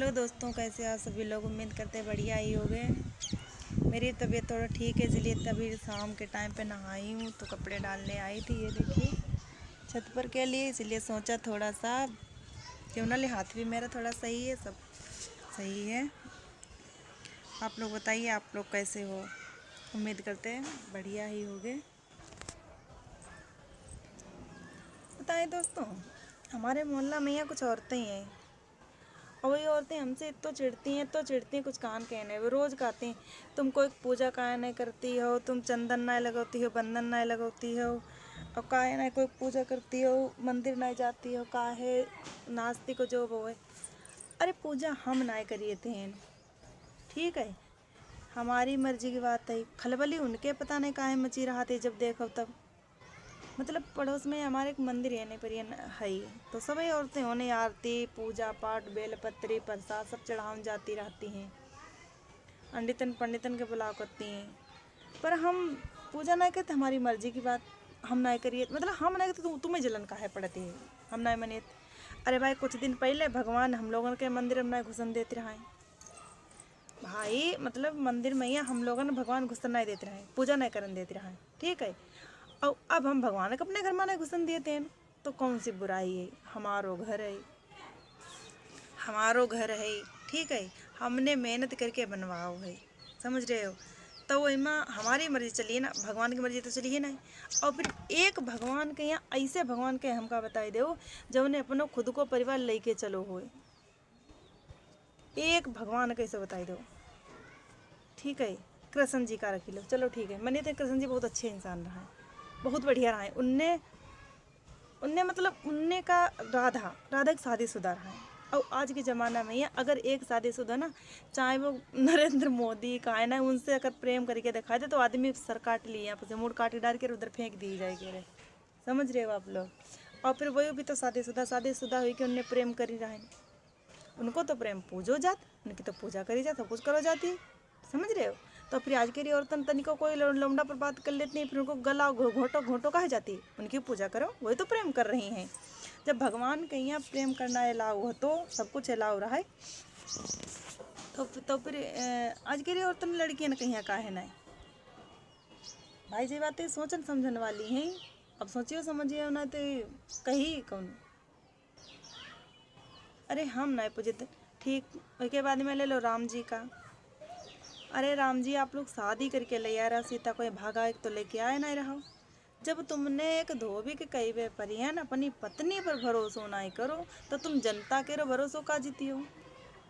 Hello दोस्तों, कैसे आप सभी लोग। उम्मीद करते हैं बढ़िया ही होंगे। मेरी तबीयत थोड़ा ठीक है, इसलिए तभी शाम के टाइम पे नहाई हूँ तो कपड़े डालने आई थी। ये देखिए छत पर के लिए, इसलिए सोचा थोड़ा सा क्यों ना ले। हाथ भी मेरा थोड़ा सही है, सब सही है। आप लोग बताइए, आप लोग कैसे हो। उम्मीद करते हैं बढ़िया ही होंगे। बताएं दोस्तों, हमारे मोहल्ला में यहाँ कुछ औरतें हैं और वही औरतें हमसे इतना चिढ़ती हैं कुछ कान कहने। वो रोज़ कहती हैं तुम कोई पूजा काहे नहीं करती हो, तुम चंदन नहीं लगाती हो, बंधन नहीं लगाती हो, और काहे नहीं कोई पूजा करती हो, मंदिर नहीं जाती हो, काहे नाचती को जो वो है। अरे पूजा हम नहीं करिए थे, ठीक है, हमारी मर्जी की बात है। खलबली उनके पता नहीं काहे मची रहा थे, जब देखो तब। मतलब पड़ोस में हमारे एक मंदिर है, नहीं पर है ही, तो सभी औरतें होने आरती पूजा पाठ बेलपत्री प्रसाद सब चढ़ावन जाती रहती हैं। पंडितन पंडितन के बुलाव करती हैं, पर हम पूजा नहीं करते, हमारी मर्जी की बात हम नहीं करिए। मतलब हम नहीं करते तो तुम्हें जलन काहे पड़ती है, हम नहीं मनिए। अरे भाई, कुछ दिन पहले भगवान हम लोगों के मंदिर में नहीं घुसन देते रहे भाई। मतलब मंदिर में ही हम लोगों ने भगवान घुसन नहीं देते रहे, पूजा नहीं करने देते रहे, ठीक है। और अब हम भगवान को अपने घर में नहीं घुसन देते हैं, तो कौन सी बुराई है। हमारो घर है, हमारो घर है, ठीक है, हमने मेहनत करके बनवाओ है, समझ रहे हो। तो वो इमा हमारी मर्जी चलिए ना, भगवान की मर्जी तो चलिए ना। और फिर एक भगवान के यहाँ ऐसे भगवान के हमका बताई दो जब उन्हें अपनों खुद को परिवार लेके चलो हो। एक भगवान कैसे बताई दो, ठीक है। कृष्ण जी का रखी लो, चलो ठीक है, मनिए तो कृष्ण जी बहुत अच्छे इंसान रहा है, बहुत बढ़िया रहा है। उनने उनने मतलब उनने का राधा राधा की शादीशुदा रहा है। और आज के ज़माना में ये अगर एक शादीशुदा ना, चाहे वो नरेंद्र मोदी का है ना, उनसे अगर प्रेम करके दिखाए दे तो आदमी सर काट लिए, यहाँ से मूड काट डाल के उधर फेंक दी जाएगी रे, समझ रहे हो आप लोग। और फिर वही भी तो शादीशुदा हुई कि उनने प्रेम करी रहा है, उनको तो प्रेम पूजो जात, उनकी तो पूजा करी जात, सब कुछ करो जाती है, समझ रहे हो। तो फिर आज के लिए औरतन तनिको कोई लौंडा पर बात कर लेती है, फिर उनको गला घोटो घोटो कहा जाती है, उनकी पूजा करो, वही तो प्रेम कर रही हैं। जब भगवान के यहाँ प्रेम करना अलाउ हो तो सब कुछ अलाउ रहा है। तो फिर आज के लिए औरतन लड़कियाँ कहीं का है ना भाई। ये बातें सोचन समझन वाली हैं। अब सोचियो समझिए ना तो कही कौन। अरे हम नहीं पूजे, ठीक। उसके बाद में ले लो राम जी का। अरे राम जी, आप लोग शादी करके ले आ रहा, सीता कोई भागा एक तो लेके आए नहीं रहो। जब तुमने एक धोबी के कई वे परियन अपनी पत्नी पर भरोसा नहीं करो तो तुम जनता के भरोसों का जीती हो,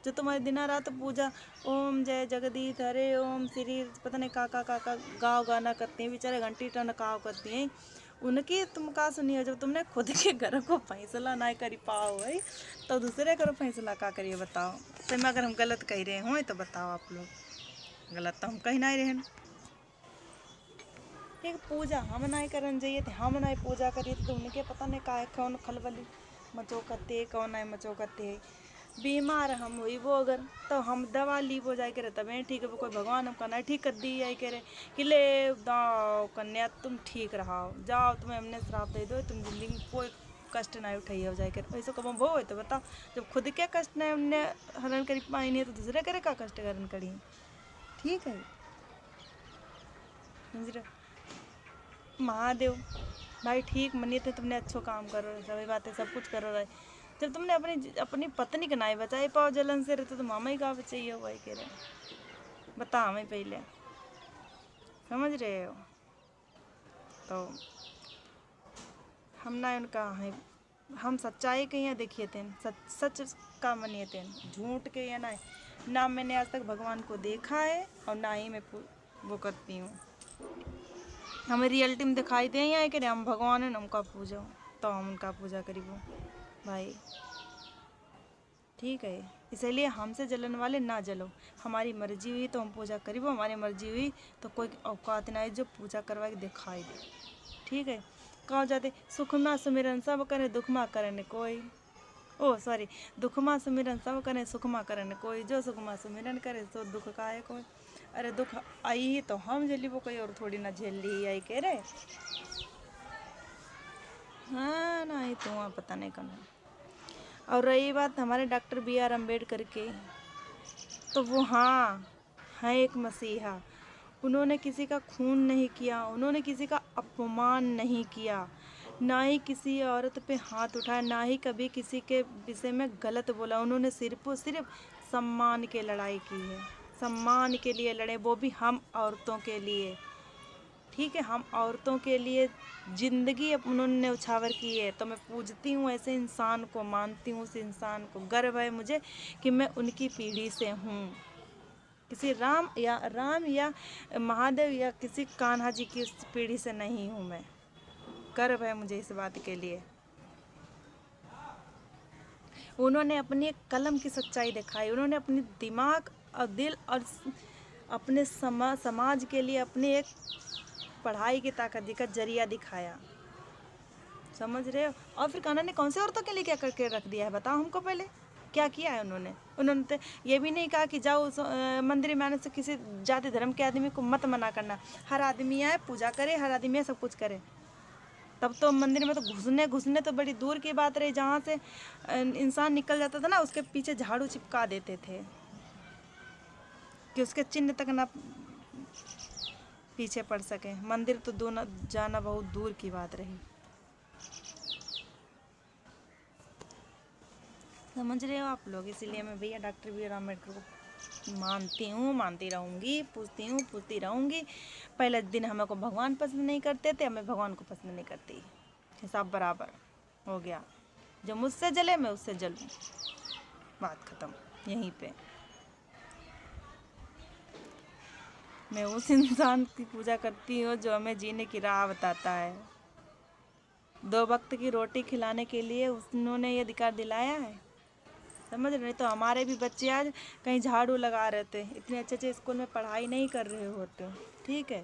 जो तुम्हारी दिना रात पूजा ओम जय जगदीश हरे ओम श्री पता नहीं का गाँव गाना करती हैं, बेचारे घंटी टनकाव करती हैं। उनकी तुम का सुनी हो, जब तुमने खुद के घर को फैसला नहीं कर पाओ है तो दूसरे करो फैसला का करिए, बताओ। तो मैं अगर हम गलत कह रहे हों तो बताओ आप लोग। गलत तो हम कहीं नहीं रहे। एक पूजा हम नहीं करन जाइए थे, हम नहीं पूजा करिए तो उनके पता नहीं का कौन खलबली मचो करते कौन नहीं मचो करते। बीमार हम हुई वो अगर तो हम दवा ली वो जाए करे तब ठीक है, वो कोई भगवान हमका नहीं ठीक कर दी आई करे कि ले दाओ कन्या तुम ठीक रहो, जाओ तुम्हें हमने श्राप दे दो, तुम जिंदगी में कोई कष्ट नहीं उठाइए हो जाए कर। ऐसे कब वो है तो बताओ, जब खुद के कष्ट नहीं हमने हरण कर पाई नहीं तो दूसरे करे का कष्ट हरण करी, ठीक है, समझ रहे। महादेव भाई ठीक मनिए थे, तुमने अच्छो काम करो, सभी बातें सब कुछ करो रहे। जब तुमने अपनी अपनी पत्नी के नाई बचाई पाओ जलन से रहे तो मामा ही का बचाइए भाई कह रहे, बता हमें पहले, समझ रहे हो। तो हम ना उनका है, हम सच्चाई के यहाँ देखिए थे, सच का मनिए थे, झूठ के या ना मैंने आज तक भगवान को देखा है और ना ही मैं वो करती हूँ। हमें रियलिटी में दिखाई दे या कि हम भगवान है उनका पूजा, तो हम उनका पूजा करीबो भाई, ठीक है। इसलिए हमसे जलन वाले ना जलो, हमारी मर्जी हुई तो हम पूजा करीबो, हमारी मर्जी हुई तो कोई औकात ना है जो पूजा करवा के दिखाई दे, ठीक है। कहाँ जाते सुख में सुमिरन सब करे दुख में करे कोई, ओ सॉरी, दुख में सुमिरन सब करे सुख में करे कोई, जो सुख में सुमिरन करे तो दुख का है कोई। अरे दुख आई ही तो हम झेली, वो कोई और थोड़ी ना झेल ली आई कह रहे। हाँ ना ही तो वहाँ पता नहीं करना। और रही बात हमारे डॉक्टर B.R. अम्बेडकर की, तो वो हाँ है एक मसीहा। उन्होंने किसी का खून नहीं किया, उन्होंने किसी का अपमान नहीं किया, ना ही किसी औरत पे हाथ उठाया, ना ही कभी किसी के विषय में गलत बोला। उन्होंने सिर्फ और सिर्फ सम्मान के लड़ाई की है, सम्मान के लिए लड़े, वो भी हम औरतों के लिए। ठीक है, हम औरतों के लिए ज़िंदगी उन्होंने न्यौछावर की है। तो मैं पूजती हूँ ऐसे इंसान को, मानती हूँ उस इंसान को, गर्व है मुझे कि मैं उनकी पीढ़ी से हूँ। किसी राम या महादेव या किसी कान्हा जी की पीढ़ी से नहीं हूँ मैं। गर्व है मुझे इस बात के लिए। उन्होंने अपनी एक कलम की सच्चाई दिखाई, उन्होंने अपनी दिमाग और दिल और अपने समाज के लिए अपने एक पढ़ाई की ताकत का जरिया दिखाया। समझ रहे हो? और फिर कान्हा ने कौन से औरतों के लिए क्या करके रख दिया है, बताओ हमको पहले। क्या किया है उन्होंने? उन्होंने तो ये भी नहीं कहा कि जाओ उस मंदिर में आने से किसी जाति धर्म के आदमी को मत मना करना। हर आदमी आए, पूजा करे, हर आदमी आए, सब कुछ करे। तब तो मंदिर में तो घुसने तो बड़ी दूर की बात रही। जहाँ से इंसान निकल जाता था ना, उसके पीछे झाड़ू चिपका देते थे कि उसके चिन्ह तक ना पीछे पड़ सके। मंदिर तो जाना बहुत दूर की बात रही। समझ रहे हो आप लोग? इसीलिए मैं भैया डॉक्टर B.R. अम्बेडकर को मानती हूँ, मानती रहूँगी, पूछती हूँ, पूछती रहूँगी। पहले दिन हमें को भगवान पसंद नहीं करते थे, हमें भगवान को पसंद नहीं करती। हिसाब बराबर हो गया। जो मुझसे जले मैं उससे जलूँ, बात ख़त्म यहीं पे। मैं उस इंसान की पूजा करती हूँ जो हमें जीने की राह बताता है। 2 वक्त की रोटी खिलाने के लिए उन्होंने ये अधिकार दिलाया है। समझ रहे? तो हमारे भी बच्चे आज कहीं झाड़ू लगा रहे थे, इतने अच्छे अच्छे स्कूल में पढ़ाई नहीं कर रहे होते। ठीक है,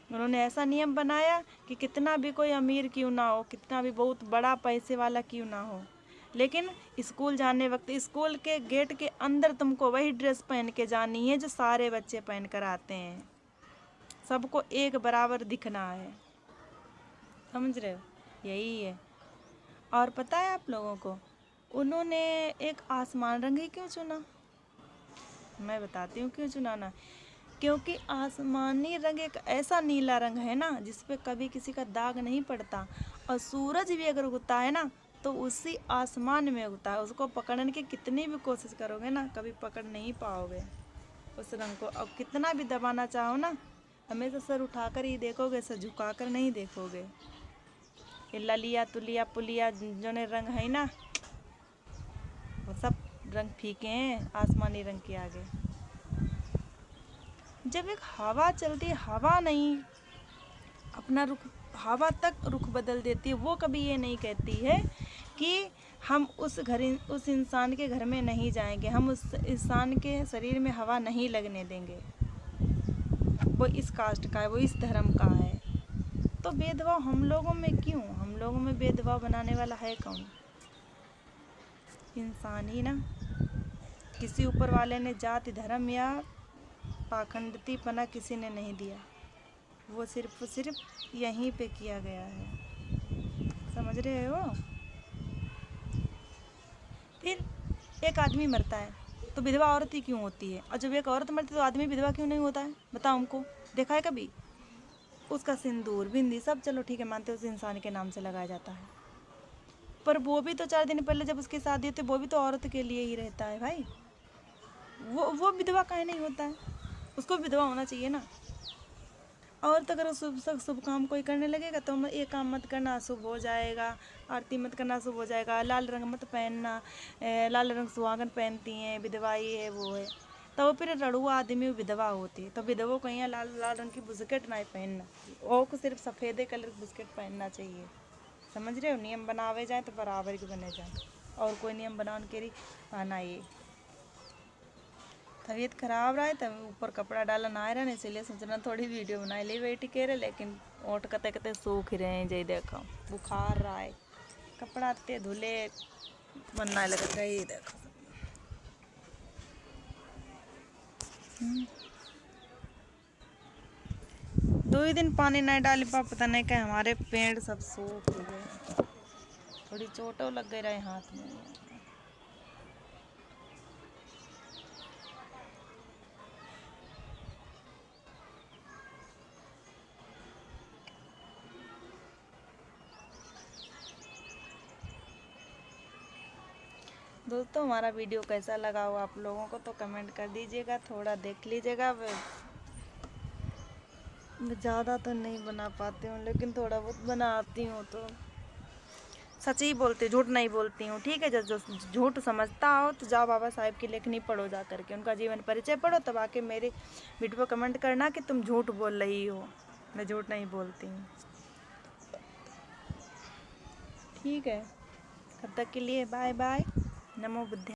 उन्होंने ऐसा नियम बनाया कि कितना भी कोई अमीर क्यों ना हो, कितना भी बहुत बड़ा पैसे वाला क्यों ना हो, लेकिन स्कूल जाने वक्त स्कूल के गेट के अंदर तुमको वही ड्रेस पहन के जानी है जो सारे बच्चे पहन कर आते हैं। सबको एक बराबर दिखना है। समझ रहे हो? यही है। और पता है आप लोगों को उन्होंने एक आसमान रंग ही क्यों चुना? मैं बताती हूँ क्यों चुना ना। क्योंकि आसमानी रंग एक ऐसा नीला रंग है ना जिस पे कभी किसी का दाग नहीं पड़ता, और सूरज भी अगर उगता है ना तो उसी आसमान में उगता है। उसको पकड़ने की कितनी भी कोशिश करोगे ना, कभी पकड़ नहीं पाओगे उस रंग को। और कितना भी दबाना चाहो ना, हमेशा सर उठाकर ही देखोगे, सर झुकाकर नहीं देखोगे। ये ललिया तुलिया पुलिया जो ने रंग है ना, वो सब रंग फीके हैं आसमानी रंग के आगे। जब एक हवा चलती है, हवा नहीं अपना रुख, हवा तक रुख बदल देती है। वो कभी ये नहीं कहती है कि हम उस इंसान के घर में नहीं जाएंगे, हम उस इंसान के शरीर में हवा नहीं लगने देंगे, वो इस कास्ट का है, वो इस धर्म का है। तो भेदभाव हम लोगों में क्यों? हम लोगों में भेदभाव बनाने वाला है कौन? इंसान ही ना। किसी ऊपर वाले ने जाति धर्म या पाखंडतीपना किसी ने नहीं दिया, वो सिर्फ यहीं पे किया गया है। समझ रहे हो? फिर एक आदमी मरता है तो विधवा औरत ही क्यों होती है? और जब एक औरत मरती है तो आदमी विधवा क्यों नहीं होता है? बताओ हमको, देखा है कभी? उसका सिंदूर बिंदी सब चलो ठीक है, मानते उस इंसान के नाम से लगाया जाता है, पर वो भी तो 4 दिन पहले जब उसकी शादी होती है वो भी तो औरत के लिए ही रहता है भाई। वो विधवा काहे नहीं होता है? उसको विधवा होना चाहिए ना। और तो अगर शुभ काम कोई करने लगेगा तो ये काम मत करना शुभ हो जाएगा, आरती मत करना शुभ हो जाएगा, लाल रंग मत पहनना, लाल रंग सुहागन पहनती हैं, विधवा ये है वो है। तो वो फिर रड़ुआ आदमी विधवा होती है, तो विधवों को यहाँ लाल लाल रंग की बुस्केट नहीं पहनना, वो को सिर्फ सफ़ेदे कलर की बुस्केट पहनना चाहिए। समझ रहे हो? नियम बनावे जाए तो बराबर के बने जाए, और कोई नियम बनाने के लिए आना। ये तबीयत खराब रहा है तब ऊपर कपड़ा डाला ना रहा, इसीलिए सोचना थोड़ी वीडियो बनाई ले बैठी के रहे, लेकिन ओट कते कते सूख रहे हैं। जय देखो बुखार रहा है, कपड़ा ते धुले बनना लगा। ये देखो 2 ही दिन पानी नहीं डाली पा, पता नहीं क्या हमारे पेड़ सब सूख गए। थोड़ी चोटों लग गई रहे हाथ में। दोस्तों हमारा वीडियो कैसा लगा हो आप लोगों को तो कमेंट कर दीजिएगा, थोड़ा देख लीजिएगा। मैं ज़्यादा तो नहीं बना पाती हूँ लेकिन थोड़ा बहुत बनाती हूँ, तो सच ही बोलती, झूठ नहीं बोलती हूँ। ठीक है, जो झूठ समझता हो तो जाओ बाबा साहेब की लेखनी पढ़ो, जा करके उनका जीवन परिचय पढ़ो, तब आके मेरे वीडियो पर कमेंट करना कि तुम झूठ बोल रही हो। मैं झूठ नहीं बोलती हूँ। ठीक है, तब तक के लिए बाय बाय। नमो बुद्धाय।